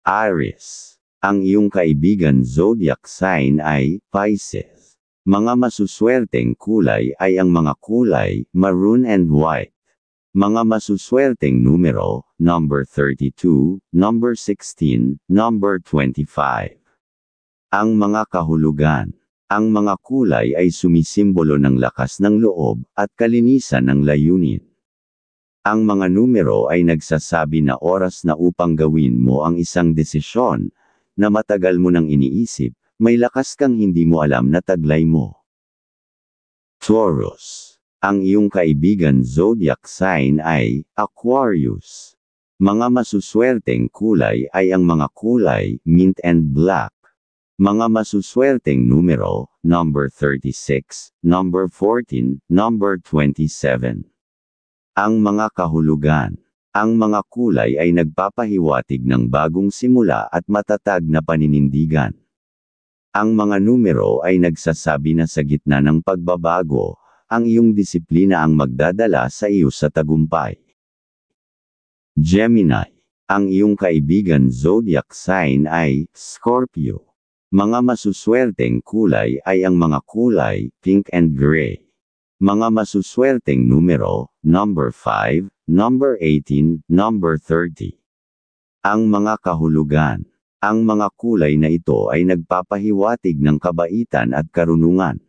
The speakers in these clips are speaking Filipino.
Aries. Ang iyong kaibigan zodiac sign ay Pisces. Mga masuswerteng kulay ay ang mga kulay maroon and white. Mga masuswerteng numero, number 32, number 16, number 25. Ang mga kahulugan. Ang mga kulay ay sumisimbolo ng lakas ng loob at kalinisan ng layunin. Ang mga numero ay nagsasabi na oras na upang gawin mo ang isang desisyon na matagal mo nang iniisip, may lakas kang hindi mo alam na taglay mo. Taurus. Ang iyong kaibigan zodiac sign ay Aquarius. Mga masuswerteng kulay ay ang mga kulay mint and black. Mga masuswerteng numero, number 36, number 14, number 27. Ang mga kahulugan. Ang mga kulay ay nagpapahiwatig ng bagong simula at matatag na paninindigan. Ang mga numero ay nagsasabi na sa gitna ng pagbabago, ang iyong disiplina ang magdadala sa iyo sa tagumpay. Gemini. Ang iyong kaibigan zodiac sign ay Scorpio. Mga masuswerteng kulay ay ang mga kulay pink and gray. Mga masuswerteng numero, number 5, number 18, number 30. Ang mga kahulugan. Ang mga kulay na ito ay nagpapahiwatig ng kabaitan at karunungan.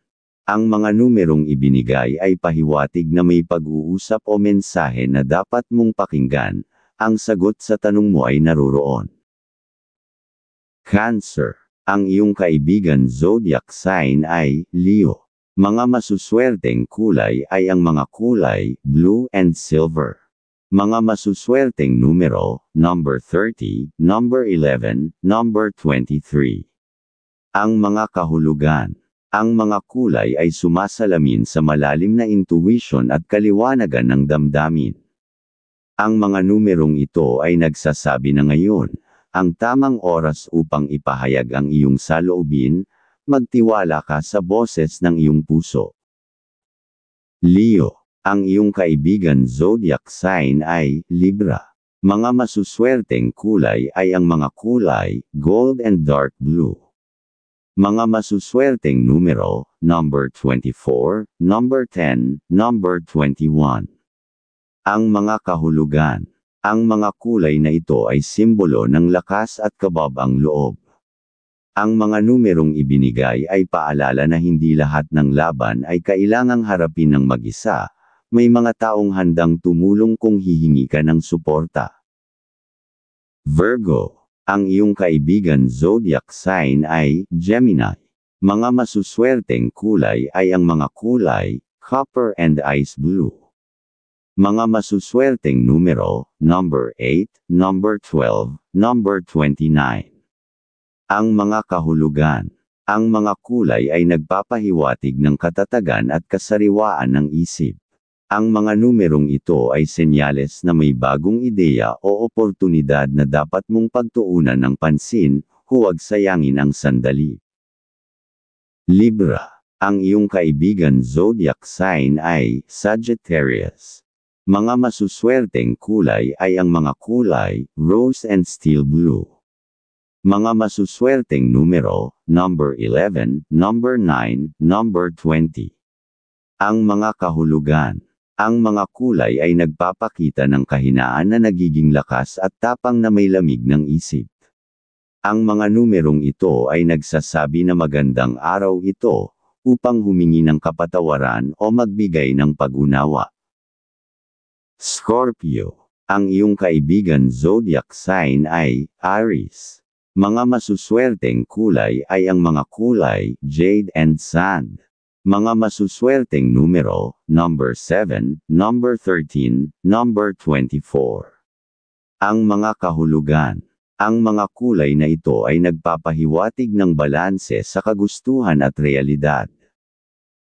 Ang mga numerong ibinigay ay pahiwatig na may pag-uusap o mensahe na dapat mong pakinggan. Ang sagot sa tanong mo ay naroroon. Cancer. Ang iyong kaibigan zodiac sign ay Leo. Mga masuswerteng kulay ay ang mga kulay blue and silver. Mga masuswerteng numero, number 30, number 11, number 23. Ang mga kahulugan. Ang mga kulay ay sumasalamin sa malalim na intuition at kaliwanagan ng damdamin. Ang mga numerong ito ay nagsasabi na ngayon, ang tamang oras upang ipahayag ang iyong saloobin. Magtiwala ka sa boses ng iyong puso. Leo. Ang iyong kaibigan zodiac sign ay Libra. Mga masuswerteng kulay ay ang mga kulay gold and dark blue. Mga masuswerteng numero, number 24, number 10, number 21. Ang mga kahulugan. Ang mga kulay na ito ay simbolo ng lakas at kababang loob. Ang mga numerong ibinigay ay paalala na hindi lahat ng laban ay kailangang harapin ng mag-isa, may mga taong handang tumulong kung hihingi ka ng suporta. Virgo. Ang iyong kaibigan zodiac sign ay Gemini. Mga masuswerteng kulay ay ang mga kulay copper and ice blue. Mga masuswerteng numero, number 8, number 12, number 29. Ang mga kahulugan. Ang mga kulay ay nagpapahiwatig ng katatagan at kasariwaan ng isip. Ang mga numerong ito ay senyales na may bagong ideya o oportunidad na dapat mong pagtuunan ng pansin, huwag sayangin ang sandali. Libra. Ang iyong kaibigan zodiac sign ay Sagittarius. Mga masuswerteng kulay ay ang mga kulay rose and steel blue. Mga masuswerteng numero, number 11, number 9, number 20. Ang mga kahulugan. Ang mga kulay ay nagpapakita ng kahinaan na nagiging lakas at tapang na may lamig ng isip. Ang mga numerong ito ay nagsasabi na magandang araw ito, upang humingi ng kapatawaran o magbigay ng pag-unawa. Scorpio. Ang iyong kaibigan zodiac sign ay Aries. Mga masuswerteng kulay ay ang mga kulay jade and sand. Mga masuswerteng numero, number 7, number 13, number 24. Ang mga kahulugan. Ang mga kulay na ito ay nagpapahiwatig ng balanse sa kagustuhan at realidad.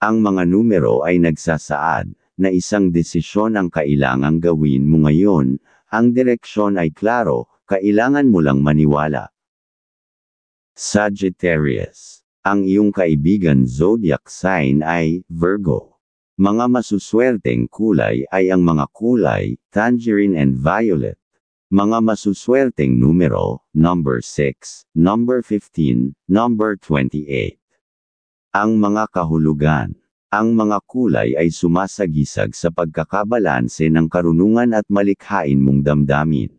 Ang mga numero ay nagsasaad na isang desisyon ang kailangang gawin mo ngayon, ang direksyon ay klaro, kailangan mo lang maniwala. Sagittarius. Ang iyong kaibigan zodiac sign ay Virgo. Mga masuswerteng kulay ay ang mga kulay tangerine and violet. Mga masuswerteng numero, number 6, number 15, number 28. Ang mga kahulugan. Ang mga kulay ay sumasagisag sa pagkakabalanse ng karunungan at malikhain mong damdamin.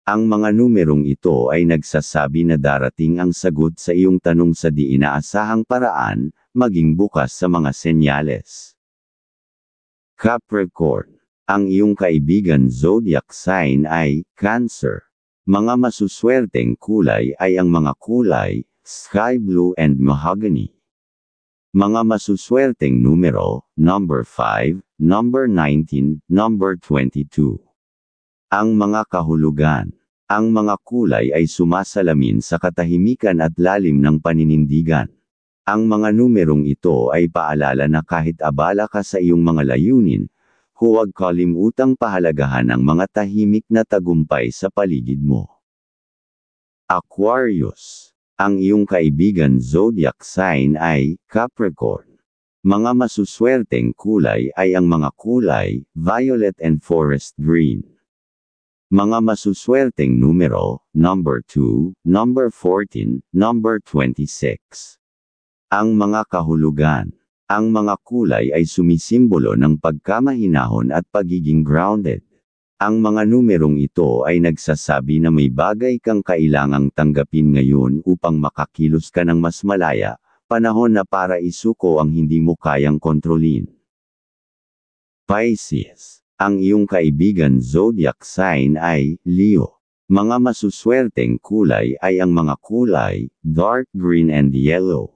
Ang mga numerong ito ay nagsasabi na darating ang sagot sa iyong tanong sa di inaasahang paraan, maging bukas sa mga senyales. Capricorn. Ang iyong kaibigan zodiac sign ay Cancer. Mga masuswerteng kulay ay ang mga kulay, sky blue and mahogany. Mga masuswerteng numero, number 5, number 19, number 22. Ang mga kahulugan. Ang mga kulay ay sumasalamin sa katahimikan at lalim ng paninindigan. Ang mga numerong ito ay paalala na kahit abala ka sa iyong mga layunin, huwag kalimutang pahalagahan ang mga tahimik na tagumpay sa paligid mo. Aquarius. Ang iyong kaibigan zodiac sign ay Capricorn. Mga masuswerteng kulay ay ang mga kulay, violet and forest green. Mga masuswerteng numero, number 2, number 14, number 26. Ang mga kahulugan. Ang mga kulay ay sumisimbolo ng pagkamahinahon at pagiging grounded. Ang mga numerong ito ay nagsasabi na may bagay kang kailangang tanggapin ngayon upang makakilos ka ng mas malaya, panahon na para isuko ang hindi mo kayang kontrolin. Pisces. Ang iyong kaibigan zodiac sign ay Leo. Mga masuswerteng kulay ay ang mga kulay, dark green and yellow.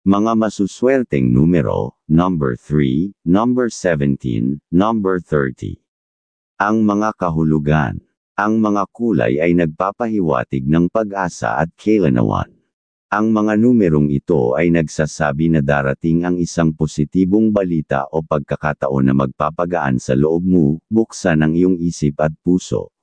Mga masuswerteng numero, number 3, number 17, number 30. Ang mga kahulugan. Ang mga kulay ay nagpapahiwatig ng pag-asa at kailanawan. Ang mga numerong ito ay nagsasabi na darating ang isang positibong balita o pagkakataon na magpapagaan sa loob mo, buksan ang iyong isip at puso.